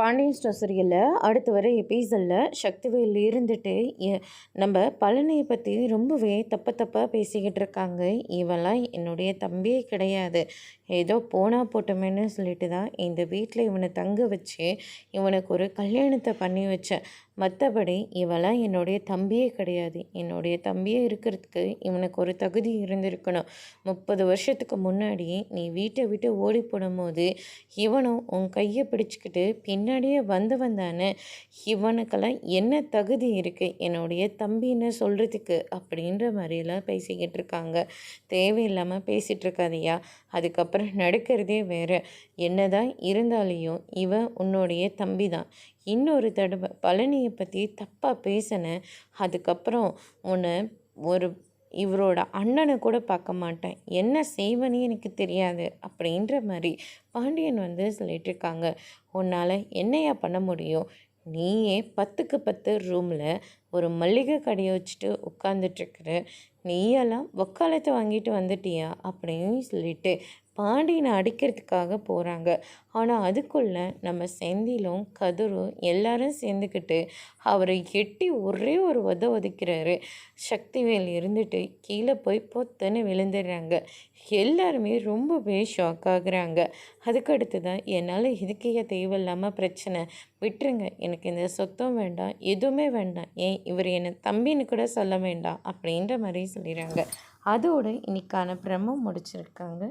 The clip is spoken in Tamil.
பாண்டியன் ஸ்டோர் சீரியலில் அடுத்து வர எபிசோடில் சக்திவேல் இருந்துட்டு நம்ம பழனியை பற்றி ரொம்பவே தப்பாக பேசிக்கிட்டு இருக்காங்க. இவெல்லாம் என்னுடைய தம்பியே கிடையாது, ஏதோ போனால் போட்டோமேன்னு சொல்லிட்டு தான் இந்த வீட்டில் இவனை தங்க வச்சு இவனுக்கு ஒரு கல்யாணத்தை பண்ணி வச்சேன். மற்றபடி இவெல்லாம் என்னுடைய தம்பியே கிடையாது. என்னுடைய தம்பியே இருக்கிறதுக்கு இவனுக்கு ஒரு தகுதி இருந்திருக்கணும். 30 வருஷத்துக்கு முன்னாடி நீ வீட்டை விட்டு ஓடி போடும்போது இவனும் உன் கையை பிடிச்சிக்கிட்டு பின்னாடியே வந்தவன் தானே. இவனுக்கெல்லாம் என்ன தகுதி இருக்குது என்னுடைய தம்பின்னு சொல்கிறதுக்கு அப்படின்ற மாதிரிலாம் பேசிக்கிட்டு இருக்காங்க. தேவையில்லாமல் பேசிகிட்டு இருக்காதியா. அதுக்கப்புறம் நடக்கிறதே வேறு. என்னதான் இருந்தாலையும் இவன் உன்னுடைய தம்பி தான். இன்னொரு தடவை பழனியை பற்றி தப்பாக பேசினேன், அதுக்கப்புறம் உன்னை ஒரு இவரோட அண்ணனை கூட பார்க்க மாட்டேன், என்ன செய்வனே எனக்கு தெரியாது அப்படின்ற மாதிரி பாண்டியன் சொல்லிட்டு இருக்காங்க. உன்னால் என்னையா பண்ண முடியும்? நீயே 10க்கு 10 ரூமில் ஒரு மளிகை கடையை வச்சுட்டு உட்காந்துட்ருக்குற, நீயெல்லாம் வக்காலத்தை வாங்கிட்டு வந்துட்டியா அப்படின்னு சொல்லிட்டு பாண்டியனை அடிக்கிறதுக்காக போகிறாங்க. ஆனால் அதுக்குள்ளே நம்ம செந்திலும் கதிரும் எல்லாரும் சேர்ந்துக்கிட்டு அவரை எட்டி ஒரே ஒரு ஒதைக்கிறாரு. சக்திவேல் இருந்துட்டு கீழே போய் பொத்துன்னு விழுந்துடுறாங்க. எல்லாருமே ரொம்பவே ஷாக் ஆகுறாங்க. அதுக்கடுத்து தான் என்னால் இதுக்கே தேவையில்லாமல் பிரச்சனை, விட்டுருங்க, எனக்கு இந்த சொத்தம் வேண்டாம், எதுவுமே வேண்டாம், ஏன் இவர் என்னை தம்பின்னு கூட சொல்ல வேண்டாம் அப்படின்ற மாதிரி சொல்லிடுறாங்க. அதோடு இன்னைக்கான பிரமம் முடிச்சிருக்காங்க.